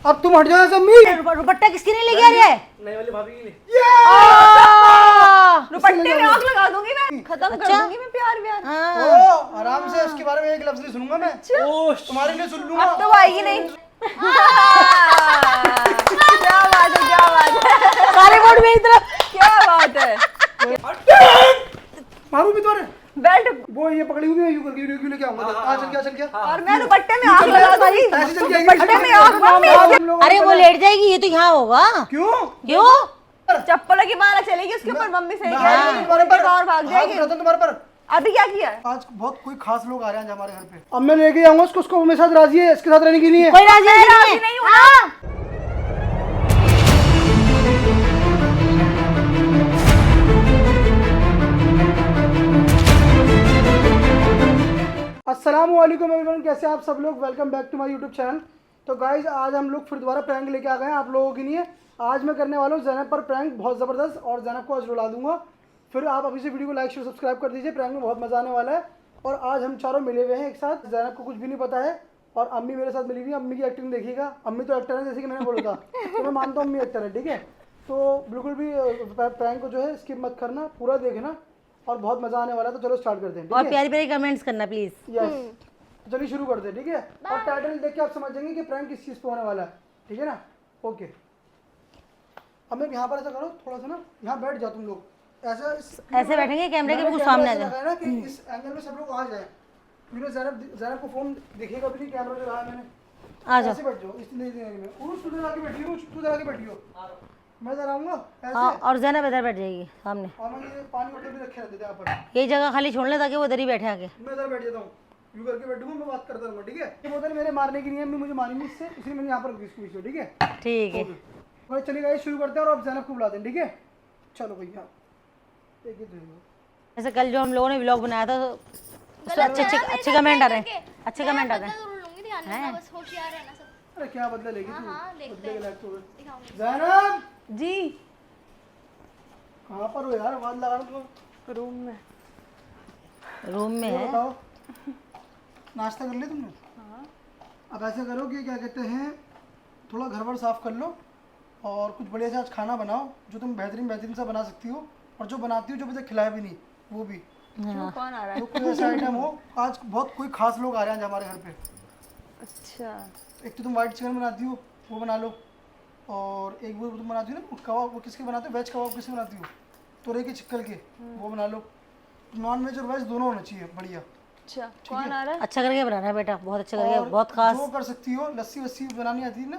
अब तुम हट जाओ अम्मी। दुपट्टा किसके लिए लेके आ रही है? नई वाली भाभी के लिए। दुपट्टे में आग लगा दूंगी मैं, खत्म कर दूंगी मैं प्यार। ओ आराम से, इसके बारे में एक लफ्ज नहीं सुनूंगा मैं। तुम्हारे लिए सुन लूंगा। अब तो आएगी नहीं। क्या बात है, क्या बात है, सारे बोर्ड मेरी तरफ। क्या बात है। मारू भी तुम्हारे बेल्ट वो ये पकड़ी हुई है, यूं करके वीडियो क्यों लेके आऊंगा। आ चल गया, चल गया। और मैं दुपट्टे में आग लगा दूंगी। ऐसे चल गया, दुपट्टे में आग मम्मी। अरे वो लेट जाएगी, ये तो यहाँ होगा। क्यों क्यों? चप्पलों की माला चलेगी उसके ऊपर, मम्मी सही मैं कह रही हाथ है। तुम्हारे पर और भाग जाएगी। हाथ तुम्हारे पर। अभी क्या किया है? आज बहुत कोई खास लोग आ रहे हैं आज हमारे घर पे। अब मैं लेके आऊंगा उसको मेरे साथ राजी है, इसके साथ रहने की नहीं है। कोई राजी नहीं राजी है। नहीं हूँ ना। अस्सलामुअलैकुम एवरीवन, कैसे आप सब लोग। Welcome back to my YouTube channel. तो गाइज आज हम लोग फिर दोबारा प्रैंक लेके आ गए हैं आप लोगों के लिए। आज मैं करने वाला हूँ ज़ैनब पर प्रैंक, बहुत ज़बरदस्त, और ज़ैनब को आज रुला दूंगा। फिर आप अभी से वीडियो को लाइक शेयर सब्सक्राइब कर दीजिए, प्रैंक में बहुत मज़ा आने वाला है। और आज हम चारों मिले हुए हैं एक साथ, ज़ैनब को कुछ भी नहीं पता है और अम्मी मेरे साथ मिली हुई है। अम्मी की एक्टिंग देखिएगा, अम्मी तो एक्टर है जैसे कि मैंने बोला था, तो मैं मानता हूँ अम्मी एक्टर है, ठीक है। तो बिल्कुल भी प्रैंक को जो है स्किप मत करना, पूरा देखना और बहुत मज़ा आने वाला है। तो चलो स्टार्ट करते हैं, और प्यारी प्यारी कमेंट्स करना प्लीज। यस, तो चलिए शुरू करते हैं, ठीक है। और टाइटल देख के आप समझ जाएंगे कि प्रैंक किस चीज़ पे होने वाला है, ठीक है ना। ओके, अब मैं यहाँ पर ऐसा करो, थोड़ा सा ना यहाँ बैठ जाओ तुम लोग, ऐसे बैठेंगे कैमरे के बिल्कुल सामने आ जाए ना कि इस एंगल में सब लोग आ जाए। ज़ैनब को फोन दिखेगा भी नहीं, कैमरा जो रहा मैंने। आ जाओ। ऐसे बैठ जाओ, इस नहीं में उरुस तू आके बैठी हो, तू आके बैठी हो, मैं इधर आऊँगा ऐसे। हाँ, और ज़ैनब इधर बैठ जाएगी सामने। और मैं ये पानी बोतल भी रखे रहते थे यहाँ पर, यही जगह खाली छोड़ ले ताकि वो इधर ही बैठे आके। मैं इधर बैठ जाता हूँ, यूँ करके बैठूंगा, मैं बात करता रहूँगा, ठीक है। ये बोतल मेरे मारने की नहीं है, मैं मुझे मारी नहीं इससे, इसलिए मैंने यहाँ पर रखी इसको, ठीक है। ठीक है, भाई चलिए गाइस शुरू करते हैं और अब ज़ैनब को बुलाते हैं, ठीक है। चलो भैया, एक ही तो ऐसे कल जो हम लोगों ने व्लॉग बनाया था तो उसमें अच्छे कमेंट आ रहे हैं, अच्छे कमेंट आ रहे हैं। अरे क्या बदला लेगी तू, बदले के लायक तो है। ज़ैनब जी कहाँ पर हो यार, आवाज़ लगा रहा हूँ रूम में। रूम में ये है। बताओ नाश्ता कर लिया तुमने? हाँ। अब ऐसा करो कि क्या कहते हैं, थोड़ा घर वर साफ़ कर लो और कुछ बढ़िया से आज खाना बनाओ जो तुम बेहतरीन सा बना सकती हो, और जो बनाती हो जो मुझे खिलाया भी नहीं वो भी। क्यों, कौन आ रहा है? तो कोई ऐसा आइटम हो, आज बहुत कोई खास लोग आ रहे हैं आज हमारे घर पे। अच्छा, एक तो तुम वाइट चिकन बनाती हो, वो बना लो, और एक वो तुम बनाती हो ना कबाब, वो किसके बनाते हो, वेज कबाब किसके बनाती हो, तुरई के चिक्कल के, वो बना लो। नॉन वेज और वेज दोनों होना चाहिए बढ़िया। अच्छा कौन आ रहा है? अच्छा करके बनाना है बेटा, बहुत अच्छा करके, और बहुत खास। जो कर सकती हो, लस्सी वस्सी बनानी आती है ना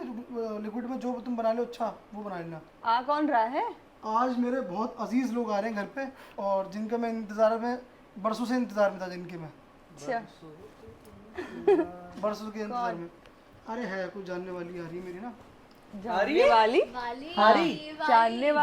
लिक्विड में, जो तुम बना लो अच्छा वो बना लेना। आ कौन रहा है? आज मेरे बहुत अजीज लोग आ रहे हैं घर पे, और जिनका मैं इंतज़ार में बरसों से इंतज़ार में था, जिनके मैं अच्छा, बरसों के इंतज़ार में। अरे है कुछ जानने वाली आ रही है मेरी ना, जानने वाली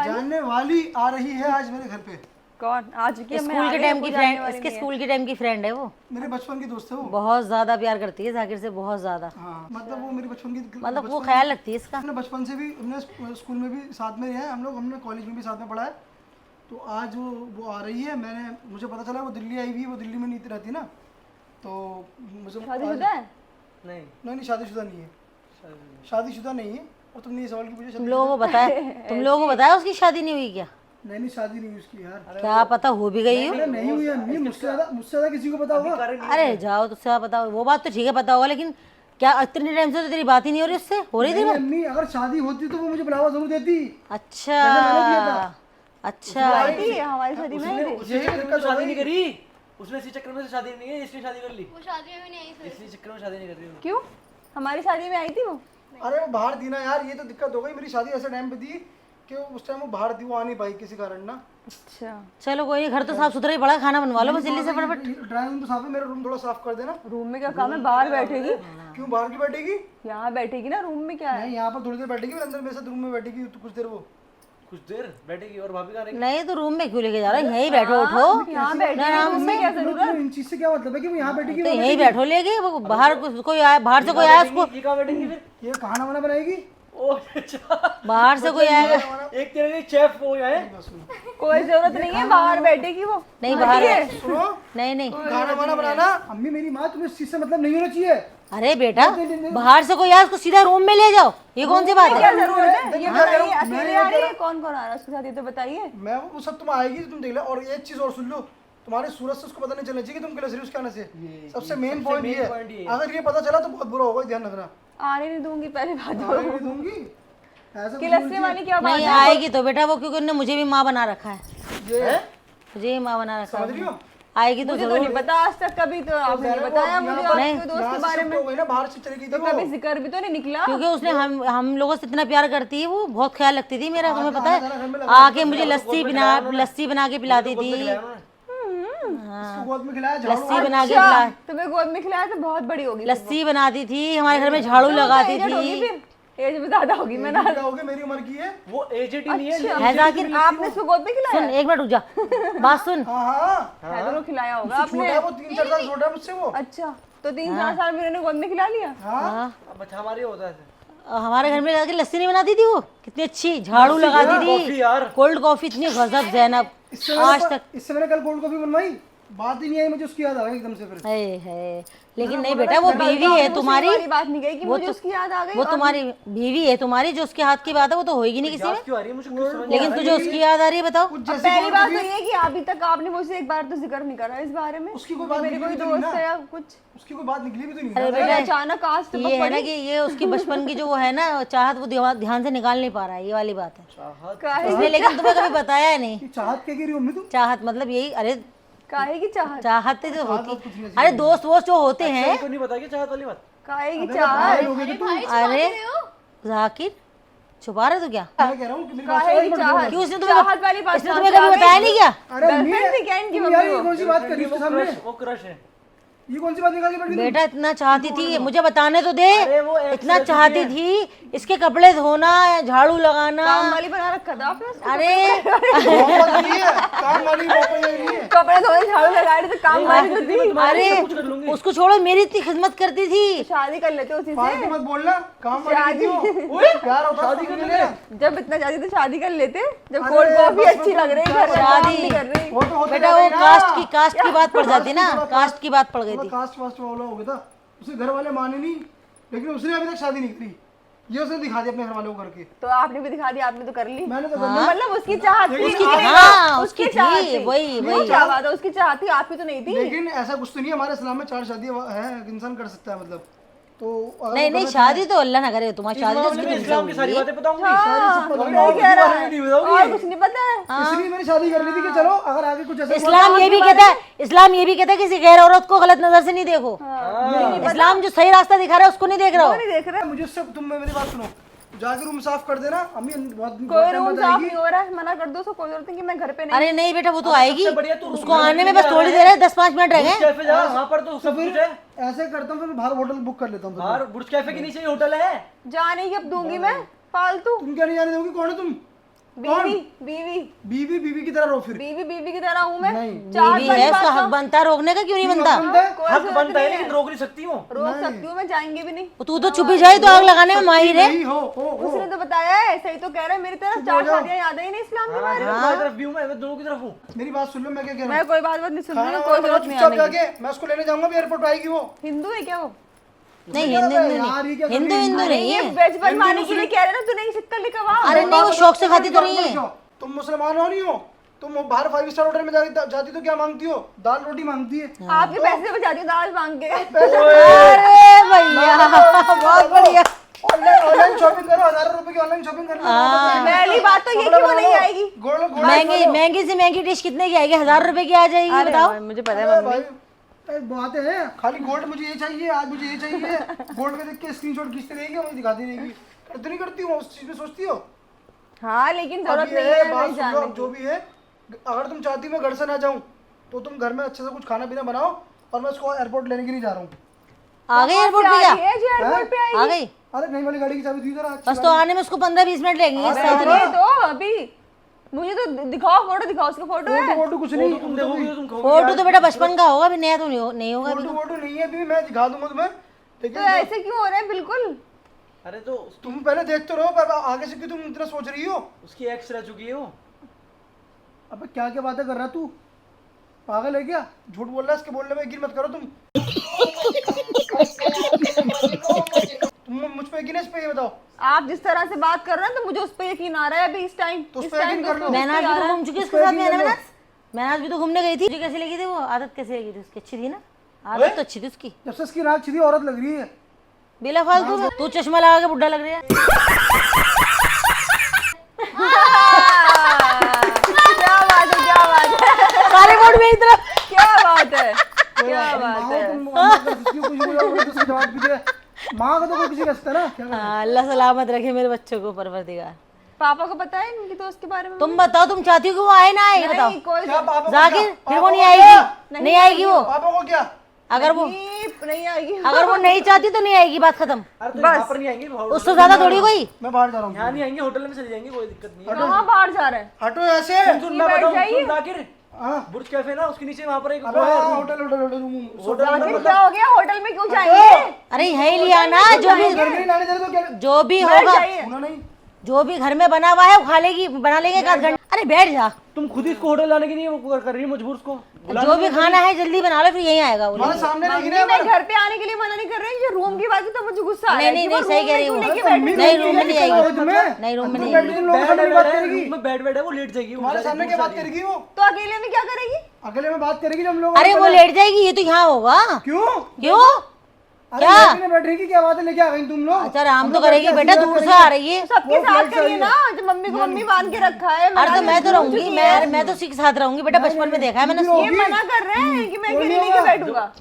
जानने वाली आ रही है आज मेरे घर पे। कौन आ चुकी है? स्कूल के टाइम की फ्रेंड, इसके स्कूल के टाइम की फ्रेंड है वो। मेरे बचपन की दोस्त है वो, बहुत ज्यादा प्यार करती है जाकिर से, बहुत ज्यादा। हाँ मतलब वो मेरी बचपन की, मतलब वो ख्याल रखती है इसका। हमने बचपन से भी, हमने स्कूल में भी साथ में रहे हम लोग, हमने कॉलेज में भी साथ में पढ़ा है। तो आज वो आ रही है, मुझे पता चला वो दिल्ली आई हुई है, वो दिल्ली में नहीं रहती ना, तो मुझे शादीशुदा है? नहीं शादीशुदा नहीं है, शादीशुदा नहीं है। और तुमने ये सवाल क्यों पूछा? तुम लोगों को बताया उसकी शादी नहीं हुई क्या? नहीं शादी नहीं हुई उसकी यार। क्या पता हो भी गई हो। अरे नहीं हुई है, मुझसे ज्यादा किसी को पता होगा। अरे जाओ, तुझसे पता हो वो बात तो ठीक है, पता होगा, लेकिन क्या इतने टाइम से तो तेरी बात ही नहीं हो रही उससे? हो रही थी नहीं अम्मी, अगर शादी होती तो वो मुझे बुलावा जरूर देती। अच्छा अच्छा, आई थी हमारी शादी में आई थी। शादी नहीं करी उसने, इसी चक्कर में से शादी नहीं है, इसलिए शादी कर ली। वो शादी में नहीं आई फिर। इसी चक्कर में शादी नहीं कर रही वो। क्यों, हमारी शादी में आई थी वो? अरे वो बाहर थी ना यार, ये तो दिक्कत हो गई। मेरी शादी ऐसे टाइम पे थी कि उस टाइम वो बाहर थी, वो आ नहीं पाई किसी कारण ना। अच्छा, चलो कोई नहीं, घर तो साफ सुथरा ही पड़ा, खाना बनवा लो बस जल्दी से फटाफट। ड्राइंग रूम तो साफ है, मेरा रूम थोड़ा साफ कर देना। रूम में क्या काम है? बाहर बैठेगी। क्यों बाहर की बैठेगी? यहाँ बैठेगी ना, रूम में क्या है? नहीं यहाँ पर थोड़ी देर बैठेगी, फिर अंदर मेरे साथ रूम में बैठेगी तो कुछ देर वो। कुछ देर बैठेगी और भाभी का नहीं तो रूम में क्यों लेके जा रहा है? यहीं बैठो, उठो यहाँ बैठेगी, रूम में क्या जरूरत? इन चीज से क्या मतलब है कि वो यहाँ बैठेगी? तो यहीं बैठो लेके। वो बाहर कोई आया, बाहर से कोई आया उसको, ये कहाँ बैठेंगी फिर? ये खाना वाना बनाएगी? ओ अच्छा, बाहर से कोई आएगा। एक तेरे लिए शेफ वो है। कोई जरूरत नहीं है, बाहर बैठेगी वो। नहीं बाहर है, सुनो, नहीं खाना वाना बनाना। अम्मी मेरी माँ, तुम्हें इस चीज से मतलब नहीं होना चाहिए। अरे बेटा बाहर से कोई आया उसको सीधा रूम में ले जाओ, ये कौन सी बात क्या है? जरूरत है? ये मैं कह रहा बताइए, हूँ, अकेले मैं आ ये रही कह है, कौन कौन आ रहा है उसके साथ, ये तो बताइए। मैं वो सब तुम आएगी तुम देख ले। और एक चीज और सुन लो, तुम्हारे सूरत से उसको पता नहीं चलना चाहिए कि तुम किला सीरियस क्या से। सबसे मेन पॉइंट ये है, अगर ये पता चला तो बहुत बुरा होगा, ध्यान रखना। आने नहीं दूंगी पहले बात तो। आने नहीं दूंगी ऐसा कि कुछ लस्सी बोलती है। वाली क्या बात नहीं है? आएगी तो बेटा वो, क्योंकि उन्होंने मुझे भी माँ बना रखा है, मुझे ही माँ बना रखा समझ रही है। हो? आएगी तो मुझे तो जरूर। नहीं पता आज तक, कभी तो आपने नहीं बताया मुझे आपके दोस्त के बारे में, में ना बाहर से चली गई थी तो वो। कभी जिक्र भी तो नहीं निकला। क्योंकि उसने हम लोगों से इतना प्यार करती है, वो बहुत ख्याल रखती थी मेरा, तुम्हें पता आना घर में है। लगा आके मुझे लस्सी बना के पिलाती थी, इसको गोद में खिलाया, झाड़ू लस्सी बना के अच्छा, पिला, तुम्हें गोद में खिलाया तो बहुत बड़ी होगी। लस्सी बनाती थी, हमारे घर में झाड़ू लगाती एजेड होगी थी। फिर, एज में ज्यादा होगी मैं ना। क्या हो गया, मेरी उम्र की है। वो एजेड ही नहीं है। अच्छा, है जाकिर, आपने उसको गोद में खिलाया? सुन एक मिनट रुक जा, बात सुन। हाँ हाँ, है तो खिलाया होगा छोटा आपने। है वो, 3-4 साल छोटा है मुझसे वो। अच्छा, तो 3-4 साल में उन्होंने गोद में खिला लिया। हाँ अब अच्छा हमारे होता है ऐसे। हमारे घर में जाके लस्सी नहीं बनाती थी वो, कितनी अच्छी झाड़ू लगाती कॉफी थी, यार। कोल्ड कॉफी इतनी गजब जैनब, आज तक। इससे मैंने कल कोल्ड कॉफी बनवाई, बात ही नहीं आई मुझे, उसकी याद आ गई एकदम से फिर। है लेकिन नहीं बेटा, वो बीवी है तुम्हारी, वाली बात नहीं गई कि वो मुझे तो- उसकी याद आ गई। वो तुम्हारी बीवी है तुम्हारी, जो उसके हाथ की बात है वो तो होएगी नहीं किसी में। याद क्यों आ रही है मुझे कुछ समझ लेकिन तुझे उसकी याद आ रही है, बताओ। कुछ अब जैसे पहली कोल्ड बात तो कॉफी- ये कि अभी तक आपने मुझसे एक बार तो जिक्र नहीं करा इस बारे में। उसकी कोई कि बात मेरे कोई निकली भी तो दोस्त नहीं है ना। या कुछ। उसकी कोई बात निकली भी तो नहीं अरे ना। बेटा, अचानक आज तो ये है ना कि ये उसकी बचपन की जो वो है ना चाहत, वो ध्यान से निकाल नहीं पा रहा है, ये वाली बात है काहे इसने, लेकिन तुम्हें कभी बताया नहीं। कि चाहत क्या गिरी मम्मी तुम? चाहत मतलब यही, अरे काहे की चाहत, चाहत जो होती, अरे दोस्त वोस्त जो होते हैं। को नहीं बताया चाहत वाली बात। काहे की अबे चाहत, भाई हो गए तो तुम। अरे जाकिर छुपा रहे तो क्या, मैं कह रहा हूँ कि मेरी बात काहे समझ की मत लो। चाहत, क्यों? इसने चाहत वाली बात इसने तुम्हें कभी बताया नहीं क्या? अरे मम्मी, गर्लफ्रेंड थी क्या इनकी तुम मम्मी यार ये वो? कौन सी बात कर रही हो उसके सामने? वो क्रश है। ये कौन सी बात निकाल के बैठ गई तुम? बेटा इतना चाहती थी, मुझे बताने तो दे, अरे वो एक इतना से चाहती थी इसके कपड़े धोना, झाड़ू लगाना। काम वाली बना रखा था आपने उसको? अरे मोहब्बत नहीं है, काम वाली मोहब्बत नहीं है। कपड़े धोए झाड़ू लगा रही तो काम वाली तो थी। अरे उसको छोड़ो, मेरी इतनी खिदमत करती थी। शादी कर लेते उसी फालतू से, मत बोलना, काम वाली शादी- नहीं हो। ओए, प्यार होता शादी कर ले। जब इतना चाहती तो शादी कर लेते। जब अरे, कोल्ड कॉफी बस अच्छी बस लग रही बस है, घर में काम शादी- नहीं कर रही। वो तो होता बेटा रहता वो है ना। कास्ट की बात पड़ जाती ना, कास्ट की बात पड़ गई वो थी। कास्ट वास्ट वाला हो गया था, उसे घर वाले माने नहीं, लेकिन उसने अभी तक शादी नहीं करी। ये उसने दिखा दिया अपने घर वालों को करके। तो आपने भी दिखा दिया, आपने तो कर ली। मैंने तो तो मतलब उसकी चाहत थी, उसकी- हाँ, उसकी उसकी चाहत थी, थी। वही- वो वही। क्या बात है, उसकी चाहत थी, आपकी तो नहीं थी। लेकिन ऐसा कुछ तो नहीं है, हमारे इस्लाम में 4 शादी है, इंसान कर सकता है मतलब। तो अगर नहीं वो नहीं, गलत शादी तो अल्लाह ना करे, तुम्हारी शादी तो मैं उसकी इस्लाम की सारी बातें बताऊंगी। हाँ, पता सही नहीं, कह रहा बारे में नहीं है। बताओगी। और कुछ नहीं पता है। है, इसलिए मैंने शादी कर ली थी कि चलो अगर आगे कुछ ऐसा इस्लाम ये भी कहता है, इस्लाम ये भी कहता है किसी गैर औरत को गलत नजर से नहीं देखो। इस्लाम जो सही रास्ता दिखा रहा है उसको नहीं देख रहा वो हो। नहीं देख रहे। मुझे उससे तुम मेरी बात सुनो, जाके रूम साफ कर देना, अम्मी बहुत कोई टाइम रूम बाद साफ आएगी। नहीं हो रहा है, मना कर दो उसको, कोई जरूरत नहीं कि मैं घर पे नहीं। अरे नहीं बेटा, वो तो आएगी, बढ़िया तू उसको आने में बस थोड़ी देर है, 10-5 मिनट रह बुर्ज गए। कैफे जा, वहाँ पर तो तो सब फिर कुछ है। ऐसे करता हूँ, फिर बाहर होटल बुक कर लेता हूँ फिर। बाहर बुर्ज कैफे के नीचे ही होटल है। जाने की अब दूंगी मैं फालतू। तुम क्या नहीं जाने दोगी? कौन है तुम? बीवी बीवी बीवी बीवी की तरह रहो फिर। बीवी बीवी की तरह हूँ मैं। नहीं, चाहत बीवी वाली है, बात उसका हक तो बनता है, रोकने का क्यों नहीं बनता? कोई हक जरूरत बनता है नहीं लेकिन रोक नहीं सकती हूँ। रोक सकती हूँ मैं, जाएंगे भी नहीं। तू तो चुप ही जाए तो आग लगाने में माहिर है। नहीं हो उसने तो बताया है, सही तो कह रहे हैं। मेरी तरफ 4 शादियां याद है ही नहीं इस्लाम के बारे में। तुम्हारी तरफ भी हूँ मैं दोनों की तरफ हूँ। मेरी बात सुन लो, मैं क्या कह रहा मैं हूँ। कोई बात नहीं सुन रही खाना हूँ, वाना कोई बनाओ जरूरत नहीं चुपचाप आने की। जाके, मैं उसको लेने जाऊंगा भी, एयरपोर्ट आएगी वो। हिंदू है क्या वो? नहीं क्या हिंदू है हिंदू यार, ये क्या नहीं, हिंदू कर रही हिंदू है? नहीं ये है। वेज बनवाने के लिए कह रहे ना, तू नहीं सिक्का लिखा हुआ। अरे नहीं, वो शौक से खाती तो नहीं है। तुम मुसलमान हो नहीं हो? तुम बाहर 5 स्टार होटल में जाती तो क्या मांगती हो? दाल रोटी मांगती है। आपके पैसे से बचाती हूँ दाल मांग के। अरे भैया बहुत बढ़िया। ऑनलाइन शॉपिंग करो, 1000 रुपए की ऑनलाइन शॉपिंग कर लो। पहली बात तो ये क्यों नहीं आएगी? गोल्ड गोल्ड महंगी महंगी से महंगी डिश कितने की आएगी? 1000 रुपए की आ जाएगी, बताओ। मुझे पता अरे भाई बात है, खाली गोल्ड मुझे ये चाहिए, आज मुझे ये चाहिए, गोल्ड के देख के स्क्रीनशॉट खींचती रहेगी, मुझे दिखाती रहेगी। करती नहीं करती हूँ, उस चीज में सोचती हो? हाँ, लेकिन अब जरूरत ये नहीं है, है बात मैं सुन लो, जानने अब जो की। भी है, अगर तुम चाहती हो मैं घर से ना जाऊँ तो तुम घर में अच्छे से कुछ खाना पीना बनाओ, और मैं उसको एयरपोर्ट लेने के लिए जा रहा हूँ। आ गई एयरपोर्ट पे क्या? है जो एयरपोर्ट पे आ गई? अरे नई वाली गाड़ी की चाबी दी जरा। बस तो आने में उसको 15-20 मिनट लगेंगे। ये तो अभी मुझे तो दिखाओ, फोटो दिखाओ, उसका फोटो है। फोटो कुछ नहीं, तुम देखोगे तो तुम कहोगे फोटो तो बेटा बचपन का होगा, अभी नया तो नहीं होगा अभी। फोटो नहीं है अभी, मैं दिखा दूंगा तुम्हें, तो लेकिन ऐसे क्यों हो रहे हैं? बिल्कुल अरे तो तुम पहले देखते रहो, पर आगे से क्यों तुम इतना सोच रही हो? उसकी एक्स रह चुकी है वो। अबे क्या क्या बातें कर रहा तू? पागल है क्या? झूठ बोल रहा है, इसके बोलने में यकीन मत करो तुम। यकीन है इस पे, ये बताओ। आप जिस तरह से बात कर रहे हैं तो मुझे उस पर यकीन आ रहा है अभी इस टाइम। तो उस पे यकीन कर लो। महनाज भी तो घूम चुकी है उसके साथ। महनाज भी तो घूमने गई थी। तुझे कैसी लगी थी वो? आदत कैसी लगी थी उसकी? अच्छी थी ना? आदत तो अच्छी थी उसकी। जब से इसकी नाक सीधी औरत लग रही है। बेला फालतू में तू चश्मा लगा के बुढ़ा लग रहा है। क्या बात है, क्या बात है, सारे वोट मेरी तरफ। क्या बात है, क्या बात है। माँ का तो कोई किसी का रिश्ता ना क्या। हाँ, अल्लाह सलामत रखे मेरे बच्चों को, परवरदिगार। पापा को पता है इनकी दोस्त के बारे में? तुम बताओ, तुम चाहती हो कि वो आए ना आए? बताओ नहीं, कोई क्या पापा को जाकिर, क्या? फिर वो पापा नहीं को आएगी। क्या? नहीं आएगी वो। पापा को क्या? अगर वो नहीं आएगी। अगर वो नहीं चाहती तो नहीं आएगी, बात खत्म। अरे तो यहाँ पर नहीं आएंगे, उससे ज्यादा थोड़ी कोई। मैं बाहर जा रहा हूँ। यहाँ नहीं आएंगे, होटल में चले जाएंगे, कोई दिक्कत नहीं है। कहाँ बाहर जा रहे हैं? हटो यहाँ से। सुन मैं बैठ बताऊँ, जाइए। सुन जाकिर, हाँ बुर्ज कैफे ना उसके नीचे वहाँ पर एक अबे वो है हाँ, room. Hotel hotel hotel room Zakir क्या हो गया? होटल में क्यों जाएंगे? अरे यही लिया ना, जो भी घर में नहीं लाने दे रहे तो क्या? जो भी बैठ होगा, जाइए। सुना नहीं। जो भी घर में बना हुआ है वो खा लेगी, बना लेंगे एक आध घंटे। अरे बैठ जा, तुम खुद ही इसको होटल लाने के लिए वो कर रही है मजबूर उसको। जो भी खाना है जल्दी बना लो, फिर यहीं आएगा वो। हमारे सामने मम्मी, लेकिन मैं घर पे आने के लिए मना नहीं कर रही। ये रूम की बात है तो मुझे गुस्सा आ रहा है नहीं कि नहीं वो सही रूम कह में रही क्यों हूँ। लेके बैठी नहीं रूम में नहीं आएगी, तुम्हें नहीं रूम में नहीं बेड आएगी। में लोगों के सामने बात करेगी। में बेड है वो लेट जाएगी। हमारे सामने क्या बात करेगी वो? तो अकेले में क्या करेगी? अकेले में बात करेगी जब हम लोग। अरे वो लेट जाएगी, ये तो यहाँ होगा। क्यों? क्यों? अरे क्या? लेटी में बैठेगी, क्या बात है? लेके आ गई तुम लोग। अच्छा आराम हम तो लोग करेगी बैठ के बेटा, ऐसी दूर बात से करेंगे। आ रही है। सबके वो साथ फ्लाइट से करिए आई ना। है। जो मम्मी को मम्मी बांध के रखा है। अरे तो मैं तो मना रहूंगी, चुकी है। मैं तो उसके साथ रहूंगी बेटा, बचपन में देखा है मैंने। क्यों? ये मना कर रहे हैं कि मैं अकेले बोलिए लेके ना। बैठूंगा।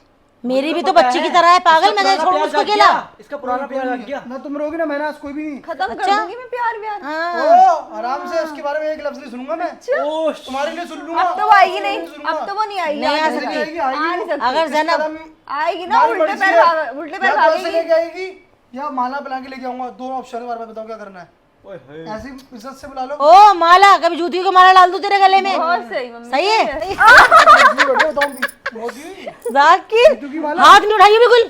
मेरी भी तो बच्ची की तरह है, पागल। मैं कैसे छोड़ूं उसको अकेला? इसका पुराना प्यार लग गया। ना तुम रहोगी ना मैंने कोई भी नहीं। खत्म कर अच्छा। दूंगी मैं प्यार व्यार। हाँ। ओ आराम से उसके बारे में एक लफ्ज नहीं सुनूंगा मैं। ओह तुम्हारे लिए सुन लूंगा। अब तो वो आएगी नहीं, अब तो वो नहीं आएगी। नहीं आ आ सकती। आएगी, नहीं सकती। अगर जैनब आएगी ना, उल्टे पैर या तो ऐसे भागेगी। लेके आएगी या माला पिला के लेके आऊंगा। दो ऑप्शन है, बारे में बताओ क्या करना है। ओए होए। ऐसी इज्जत से बुला लो। ओ माला, कभी जूतियों को माला डाल दूं तेरे गले में? बहुत सही मम्मी। सही है? मोदी जाकिर हाथ नहीं उठाइए बिल्कुल,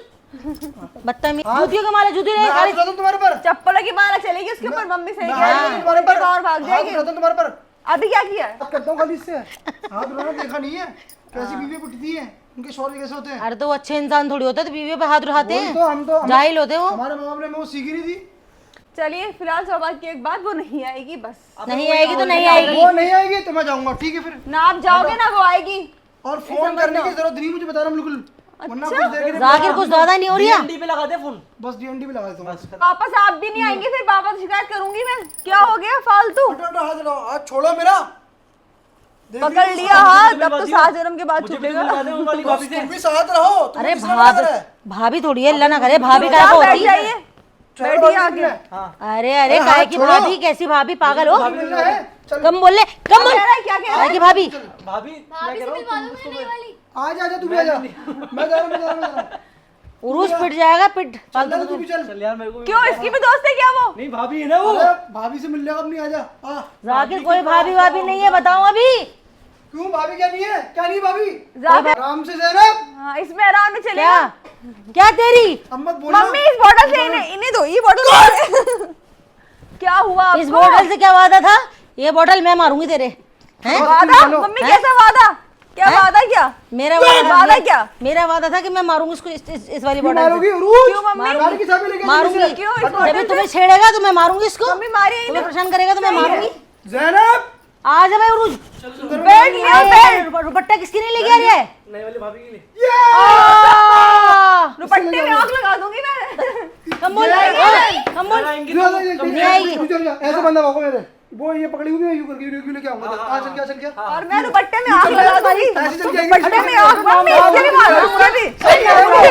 बदतमीज। जूतियों का माला, जूती नहीं खाली। तुम्हारे पर चप्पल की माला चलेगी उसके ऊपर। मम्मी सही मैं कह हाथ रही है। तुम्हारे पर और भाग जाएगी। हाथ तुम्हारे पर अभी क्या किया है? बात करता हूँ खाली इससे। हाथ उन्होंने देखा नहीं है कैसी बीवी पिटती है, उनके शौहर कैसे होते हैं। अरे तो वो अच्छे इंसान थोड़ी होते तो बीवियों पे हाथ उठाते वही हैं, तो हम तो जाहिल होते हैं वो। हमारे माँ बाप ने हमें वो सीखी नहीं थी। चलिए फिलहाल सौभाग्य की एक बात, वो नहीं आएगी बस। नहीं आएगी तो नहीं आएगी। वो नहीं आएगी तो मैं जाऊंगा, ठीक है फिर। ना आप जाओगे ना वो आएगी। और फोन करने की जरूरत नहीं मुझे, बता रहा हूँ बिल्कुल। वरना कुछ देर के लिए जाकिर कुछ ज्यादा नहीं हो रही है। डीएनडी पे लगा दे फोन। बस डीएनडी भी लगा देता हूँ। बस खत्म। वापस आप भी नहीं आएंगे, फिर पापा से शिकायत करूंगी मैं। क्या हो गया फालतू? हटो हटो, हाथ लगाओ, हाथ छोड़ो मेरा। देख पकड़ ली? लिया हाथ, अब तो 7 जन्म के बाद मुझे भी छूटेगा। लगा दे उन वाली भाभी से। तुम भी साथ रहो। तुम अरे भी किसका मना कर रहे? भाभी थोड़ी है, अल्लाह ना करे भाभी का आप बैठ होती है। जाइए, चलो बैठिए भाभी आगे। मिलना है। अरे अरे हाथ काय की छोड़ो। भाभी, कैसी भाभी? पागल हो? मिलना है चल। कम बोल ले, कम बोल। कह रहा है, क्या कह रहा काय है? की भाभी? भाभी मैं कह रहा हूँ तुम उसको आजा आजा, तू भी आजा। मैं जा रहा हूँ, मैं जा रहा हूँ, मैं जा रहा हूँ। उरूस पिट जाएगा, पिट। चल तू भी चल। चल यार मेरे को भी क्यों, इसकी भी दोस्त है क्या वो? नहीं भाभी है ना वो। अरे भाभी से मिल लेगा, अब नहीं आजा। जाकिर कोई भाभी भाभी नहीं है, बताओ अभी। क्यों भाभी क्या नहीं है? क्या नहीं भाभी? जाकिर, आराम से जैनब। हाँ, इसमें आराम में क्या चलेगा। क्या तेरी? अब मत बोलना। मम्मी इस बॉटल से इन्हें दो, ये बॉटल। क्या हुआ आपको? इस बोतल से क्या वादा था? ये बोतल मैं मारूंगी तेरे। हैं? वादा? मम्मी कैसा वादा? क्या वादा? क्या मेरा वादा? क्या मेरा वादा था कि मैं मारूंगी इसको, इस वाली बोतल मारोगी से। उरूज? क्यों मम्मी? गाड़ी की चाबी लेके मारूंगी। क्यों? इस जब बोतल भी तुम्हें छेड़ेगा तो मैं मारूंगी इसको। मम्मी मारिए तुम्हें इन्हें। परेशान करेगा तो मैं मारूंगी। जैनब आ जा मैं उरूज। बैठ लिया, बैठ। दुपट्टा किसके लिए लेके आ रहा है? नई वाली भाभी के लिए। दुपट्टे में आग लगा दूंगी मैं। कम बोल, कम बोल। नहीं आएगी। ऐसे बंदा भागो मेरे। वो ये पकड़ी हुई है, यूं करके यूं लेके आऊंगा। आ चल क्या, चल क्या। और मैं दुपट्टे में आग लगा दूंगी। ऐसे चल के दुपट्टे में आग, मम्मी इसके भी मार दूंगी भी।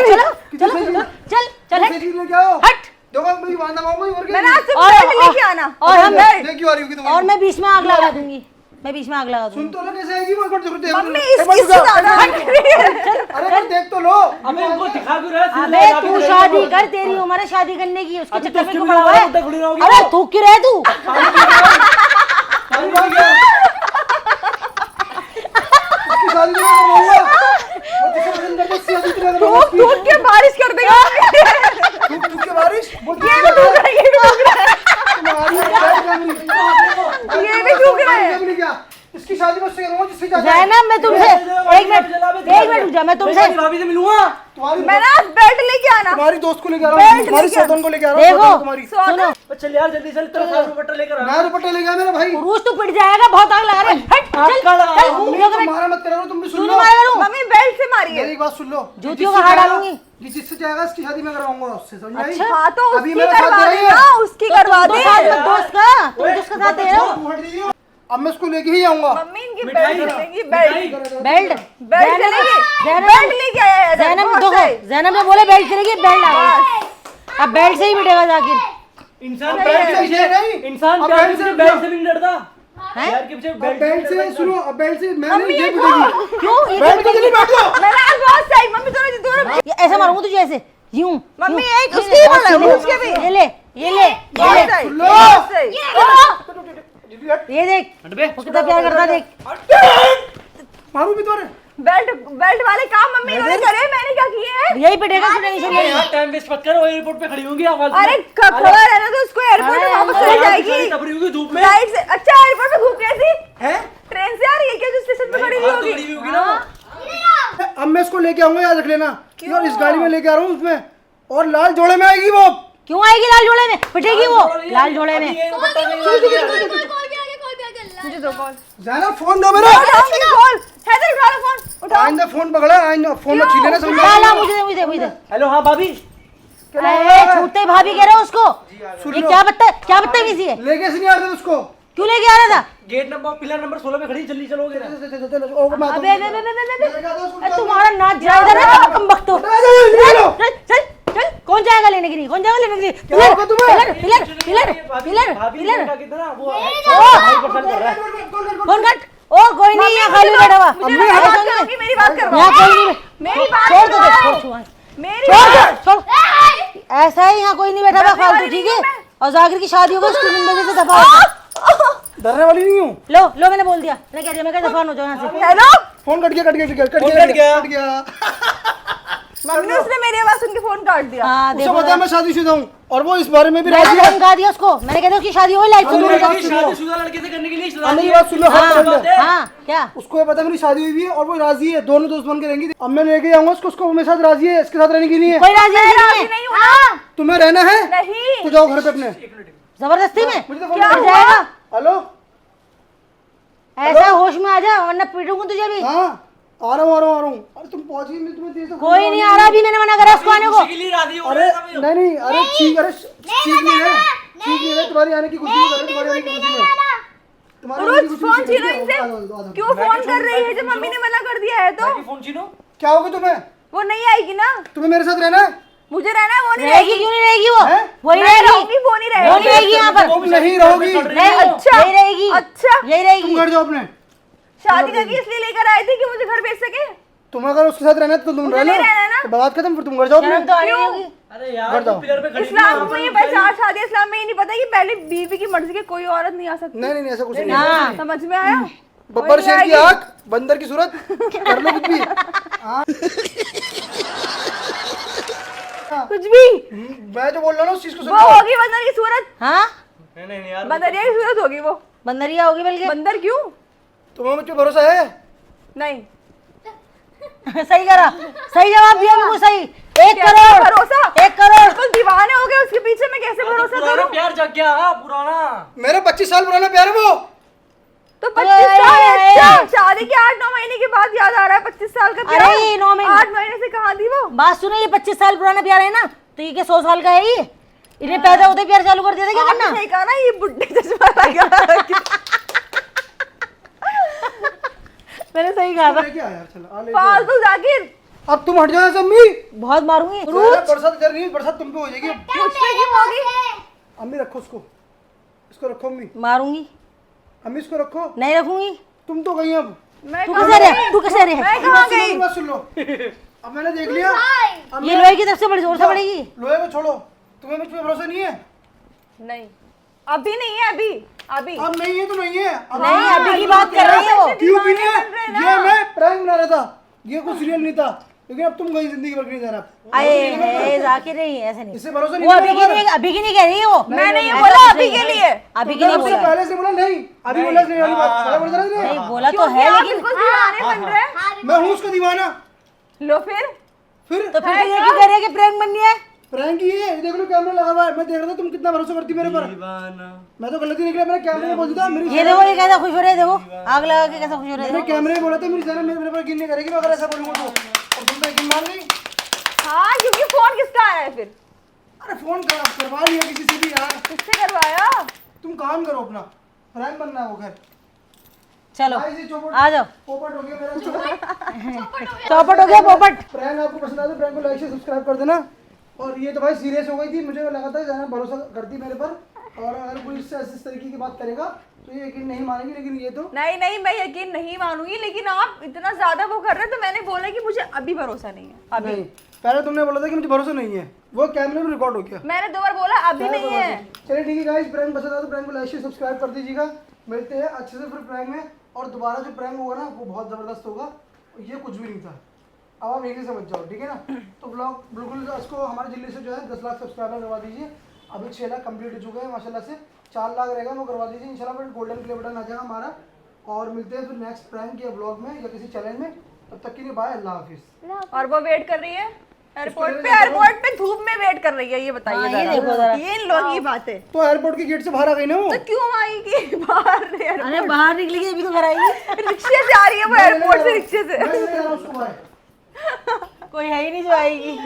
चलो चलो चल चल हट, चीज लेके आओ। हट। देखो मैं बांधा मांगूंगी और मैंने क्या। आज से और- बेल्ट लेके आना। और हम देख क्यों आ रही होगी तुम्हारी। और मैं बीच में आग लगा दूंगी, मैं बीच में आग लगा दूंगी। सुन तो लो कैसे आएगी वो, एक बार जरूर देख। मम्मी एक बार इससे रुको। ज्यादा हट रही है। अरे एक बार देख तो लो। अबे इनको दिखा क्यों रहा है? अबे तू शादी कर, तेरी उम्र है शादी करने की, उसके अभी चक्कर तो में उसकी क्यों भी पड़ा हुआ है? उम्र तक घुड़ी रहोगी अरे वो। थूक क्यों रहे तू? शादी भाग गया। उसकी शादी नहीं करवाऊंगा। वो जिसे पसंद करते हैं, शादी तो मैं करवाऊंगा। टूट के बारिश कर देगा। धूप धूप के बारिश। वो ये भी टूट रहा है, ये भी टूट रहा है। तुम्हारी बैठ जाऊंगी। ये भी टूट रहा है। क्या? इसकी शादी मुझसे करूंगा जिससे चाहता है। जैनब मैं तुमसे एक मिनट रुक जा, मैं तुमसे भाभी से मिलूंगा। तुम्हारी मैं ना बेल्ट लेके आना। तुम्हारी दोस्त को लेके आ रहा हूँ, तुम्हारी सौतन को लेके आ रहा हूँ। देखो सौतन तुम्हारी सुनो, चल यार जल्दी चल, तेरा साथ दुपट्टा लेकर आ। मैं दुपट्टा ले गया मेरा भाई। उरूस तू पिट जाएगा, बहुत आग लगा रहे हैं। हट, चल, आग का लगा। चल, मम्मी घूम तो मारा मत करो, तुम भी सुन तू लो। नहीं मारा करूं, मम्मी बेल्ट से मारी है। मेरी एक बात सुन लो, जूतियों का हार डालूंगी। जिससे जाएगा इसकी शादी मैं करवाऊंगा उससे, समझ आई? अच्छा। हाँ तो अभी उसकी मेरा साथ करवा दे रही देना, है। उसकी करवा तो दे। साथ में दोस्त का, तुम किसका साथ दे रहे हो? तू हट दीजिए। अब मैं इसको लेके ही आऊंगा। मम्मी इनकी मिठाई बेल्ट ना, लेगी, मिठाई। बेल्ट बेल्ट बेल्ट चलेगी, बेल्ट लेके आया है। जैनब बहुत देखो, सही। जैनब ने बोले बेल्ट चलेगी, बेल्ट आ गई। अब बेल्ट से ही मिटेगा जाकिर। इंसान अब प्यार बेल्ट के से पीछे नहीं, इंसान अब प्यार के बेल्ट से पीछे बेल्ट से भी नहीं डरता। हैं? प्यार के पीछे अब बेल्ट बेल्ट से सुनो, अब बेल्ट से मैं नहीं, ये ये पिटेगी। क्यों ये बेल्ट पे चली बैठ जाओ। मेरा आज बहुत सही। मम्मी दोनों ये ऐसे मारूंगा तुझे, ऐसे यूं मम्मी यूं। एक उसकी बहुत वाला, सही। उसके भी। ये ले ये ले ये बहुत ले, सही, सुन लो। बहुत सही। ये देख हट बे। वो कितना प्यार करता है, देख। मारू भी तो रे। बेल्ट बेल्ट वाले काम मम्मी इन्होंने करे, मैंने क्या किए हैं? यही पिटेगा, सुने नहीं सुने। यार टाइम वेस्ट मत कर, वो एयरपोर्ट पे खड़ी होंगी आवाज। अरे खड़ा रहना तो उसको एयरपोर्ट में वापस चली जाएगी। तब रही होगी धूप में। राइट से। अच्छा एयरपोर्ट में घूम कैसी? हैं? ट्रेन से आ रही है क्या जो स्टेशन पे खड़ी हुई बात तो होगी? बड़ी होगी ना वो। अब मैं इसको लेके आऊंगा, याद रख लेना। और इस गाड़ी में लेके आ रहा हूँ उसमें, और लाल जोड़े में आएगी वो। क्यों आएगी लाल जोड़े में? पिटेगी वो लाल जोड़े में। अभी ये दुपट्टा नहीं लगा दिया। मुझे दो कॉल। जैनब फोन दो मेरा। उठाऊंगी कॉल। हैदर उठा लो फोन। उठाओ। आइंदा फोन पकड़ा, आइंदा फोन मत छीन लेना, समझ ला ला, में? मुझे मुझे मुझे हेलो हाँ भाभी। अरे छूटते ही भाभी कह रहे हो उसको। सुन ये लो। क्या बदतमीजी है? लेके से नहीं आ रहे थे उसको। क्यों लेके आ रहा था? गेट नंबर पिलर नंबर 16 पे खड़ी, जल्दी चलोगे ना। अबे तुम्हारा नाच जाए इधर है, तुम बख्तो। चल चल चल, कौन जाएगा लेने के लिए? कौन जाएगा लेने के लिए? क्या होगा तुम्हें? पिलर पिलर पिलर भाभी पिलर का कितना वो कौन कट? ओ कोई नहीं, यहाँ खाली बैठा हुआ। मुझे मेरी बात करोगी, मेरी बात करवाओ। यहाँ कोई नहीं। मेरी बात छोड़ दो, करवाओ। छोड़ मेरी छोड़ बात। छोड़। ऐसा है, यहाँ कोई नहीं बैठा हुआ डरने फालतू, वाली ठीक नहीं है? हूँ मैं। और जाकिर की शादी होगी, उसकी जिंदगी से दफा हो जाओ। डरने वाली नहीं हूँ। लो लो, मैंने बोल दिया, मैंने कह दिया, मैं कह दफा हो जाओ यहाँ से। हेलो फोन कट गया, कट गया, कट गया, कट फोन गया, कट गया। कट गया। मम्मी ने उसने मेरी आवाज सुन के फोन काट दिया। हाँ उसको देखो, पता है मैं शादीशुदा हूँ, और वो इस बारे में भी मैंने राजी है। धमका दिया उसको, मैंने कह दिया उसकी शादी होगी, लाइफ से दूर हो जाओ। शादीशुदा लड़के से करने के लिए अब मेरी बात सुन लो, हाथ पकड़ ले। हाँ क्या? उसको ये पता है मेरी शादी हुई भी है, और वो राजी है, दोनों दोस्त बन के रहेंगी। अब मैं लेके आऊंगा उसको, उसको मेरे साथ राजी है, इसके साथ रहने की नहीं है। कोई राजी मैं नहीं राजी है। नहीं हूँ ना। तुम्हें रहना है नहीं। तो जाओ घर पे अपने। जबरदस्ती में मुझे तो फोन क्या कर हुआ? जाएगा? हेलो, ऐसा होश में आ जा, वरना पीटूंगा तुझे भी। हाँ आ रहा हूँ, आ रहा हूँ, आ रहा हूँ। अरे तुम पहुंच गई, मैं तुम्हें देर से फोन कोई नहीं आ रहा, अभी मैंने मना करा उसको आने को। के लिए राजी हो अरे रहे हैं सब। नहीं नहीं, अरे ठीक, अरे ठीक नहीं है, ठीक नहीं है। तुम्हारी आने की खुशी में कर रहे, तुम्हारी आने की खुशी में, तुम्हारी आने की रोज खुशी में फोन कर छीनो रहे। इनसे। आ जाओ, आ जाओ। क्यों फोन कर रही है जब मम्मी ने मना कर दिया है तो? बाकी फोन छीनो। क्या होगा तुम्हें? वो नहीं आएगी ना। तुम्हें मेरे साथ रहना है? मुझे रहना है, वो नहीं रहेगी, रहेगी। क्यों नहीं रहेगी वो? हैं? वही मैं रहेगी, रहूंगी, वो नहीं वो नहीं रहेगी। रहेगी यहाँ पर। तुम नहीं रहोगी, नहीं, अच्छा। यही रहेगी, अच्छा। यही रहेगी। तुम घर जाओ अपने। शादी करके इसलिए लेकर आए थे कि मुझे घर भेज सके। तुम अगर उसके साथ रहना है तो तुम मुझे रह लो, नहीं रहना है ना। तो बात खत्म, फिर तुम घर जाओ शर्म अपने। तो आनी क्यों? होगी। अरे यार घर जाओ। तुम पिलर पे खड़ी इस्लाम में ये पहचान शादी इस्लाम में ये नहीं पता कि पहले बीवी की मर्जी के कोई औरत नहीं आ सकती। नहीं नहीं नहीं, ऐसा कुछ नहीं है। हाँ समझ में आया? बब्बर कोई शेर नहीं की आएगी। आंख, बंदर की सूरत, कर लो कुछ भी। हाँ। कुछ भी। मैं जो बोल रहा हूँ ना उस चीज को वो समझो। होगी बंदर की सूरत। हाँ, नहीं यार बंदरिया की सूरत होगी वो। बंदरिया होगी बल्कि। बंदर क्यों? तुम्हें मुझ पे भरोसा है? नहीं। सही करा, सही जवाब दिया बिल्कुल सही। 1 कैसे करोड़, भरोसा? 1 करोड़। बिल्कुल दीवाने हो गए उसके पीछे, मैं कैसे भरोसा पुराना करूं? प्यार जग गया। हाँ पुराना। मेरा 25 साल पुराना प्यार है वो। तो 25 साल अरे, अच्छा, शादी के 8-9 महीने के बाद याद आ रहा है 25 साल का प्यार। अरे, 9 महीने। 8 महीने से कहाँ थी वो? बात सुनो, ये 25 साल पुराना प्यार है ना, तो ये क्या 100 साल का है ये? इन्हें पैदा होते प्यार चालू कर दिया था क्या आपने करना? सही कहा ना, ये बुड्ढे चश्मा लगा। मैंने सही कहा था। लेके आ यार, चलो आ ले जाओ। फालतू जाकिर। अब तुम हट जाओ यहाँ से अम्मी। बहुत मारूंगी। बरसात इधर नहीं, बरसात तुम पे हो जाएगी। मुझ पे क्यों होगी? अम्मी रखो उसको, इसको रखो अम्मी। मारूंगी, अम्मी इसको रखो। नहीं रखूंगी। तुम तो गई अब। मैं तू कहाँ कैसे गई? रहे? तू कैसे रहे? मैं कहाँ सुनो, गई? मेरी बात सुन लो। अब मैंने देख लिया। अब ये मैं- लोहे की तरफ से बड़ी जोर से पड़ेगी। लोहे को छोड़ो, तुम्हें मुझ पे भरोसा नहीं है? नहीं, अभी नहीं है। अभी अभी अब नहीं है तो नहीं है। अब नहीं, अभी की बात कर रही है वो। क्यों भी नहीं दीवाने बन रहे है? ना। ये मैं प्रैंक बना रहा था, ये कुछ रियल नहीं था, लेकिन अब तुम गई जिंदगी भर के नहीं जाना। अरे जाकिर नहीं, ऐसे नहीं। इससे भरोसा नहीं वो है अभी की मेरे नहीं, अभी की नहीं कह रही है वो। मैंने ये ऐसा बोला कुछ अभी नहीं के है। लिए। अभी की तो नहीं उसने बोला। पहले से बोला नहीं, अभी बोला नहीं वाली बात, पहले बोल रहा था नहीं नहीं। बोला तो क्योंकि है आप लेकिन बिल्कुल दीवाने बन रहे। मैं हूँ उसका दीवाना। लो फिर फिर तो फिर ये क्यों कह रहे हैं कि प्रैंक बननी है? प्रैंक ही है, देख लो कैमरा लगा हुआ है, मैं देख रहा था तुम कितना भरोसा करती मेरे पर। मैं तो गलती निकला, मैंने कैमरे में बोल दिया मेरी ये देखो ये कैसा खुश हो रहे हैं, देखो आग लगा के कैसा खुश हो रहे हैं। मैंने कैमरे में बोला था मेरी जान मेरे पर यकीन नहीं करेगी मैं अगर ऐसा बोलूंगा तो, और तुम तो यकीन मान गई। हाँ क्योंकि फोन किसका आया है फिर? अरे फोन करवा लिया किसी से भी यार, किससे करवाया? तुम काम करो अपना, प्रैंक बनना है वो। खैर चलो भाई जी, चौपट आ जाओ। पोपट हो गया मेरा। चौपट हो गया पोपट। प्रैंक आपको पसंद आया तो प्रैंक को लाइक से सब्सक्राइब कर देना। और ये तो भाई सीरियस हो गई थी, मुझे लगा था जाना भरोसा करती मेरे पर, और अगर कोई इससे इस तरीके की बात करेगा तो ये यकीन नहीं मानेगी, लेकिन ये तो नहीं मैं यकीन नहीं मानूंगी, लेकिन आप इतना ज्यादा वो कर रहे हैं तो मैंने बोला कि मुझे अभी भरोसा नहीं है। अभी नहीं, पहले तुमने बोला था कि मुझे भरोसा नहीं है, वो कैमरे में रिकॉर्ड हो गया। मैंने 2 बार बोला अभी नहीं है। चलिए ठीक है गाइस, प्रैंक पसंद आया तो प्रैंक को लाइक से सब्सक्राइब कर दीजिएगा। मिलते हैं अच्छे से फिर प्रैंक में, और दोबारा जो प्रैंक होगा ना वो बहुत ज़बरदस्त होगा, ये कुछ भी नहीं था। अब आप यहीं समझ जाओ, ठीक है ना। तो ब्लॉग बिल्कुल इसको हमारे जिले से जो है 10 लाख सब्सक्राइबर करवा दीजिए। अभी 6 लाख कंप्लीट हो चुके हैं माशाल्लाह से, 4 लाख रहेगा वो करवा दीजिए इंशाल्लाह। फिर गोल्डन प्ले बटन आ जाएगा हमारा, और मिलते हैं फिर नेक्स्ट प्रैंक या ब्लॉग में या किसी चैलेंज में। तब तक के लिए बाय, अल्लाह हाफिज़। और वो वेट कर रही है एयरपोर्ट उसको पे, ले जाओ। एयरपोर्ट पे धूप में वेट कर रही है। ये बताइए हाँ, ये जरा। देखो जरा। ये इन लोगों की बात है। तो एयरपोर्ट के गेट से बाहर आ गई ना वो। तो क्यों आएगी बाहर? अरे बाहर निकलेगी अभी तो घर आएगी। रिक्शे से आ रही है वो, एयरपोर्ट से रिक्शे से। मैं ले जा रहा हूँ उसको बाहर। कोई है ही नहीं जो आएगी।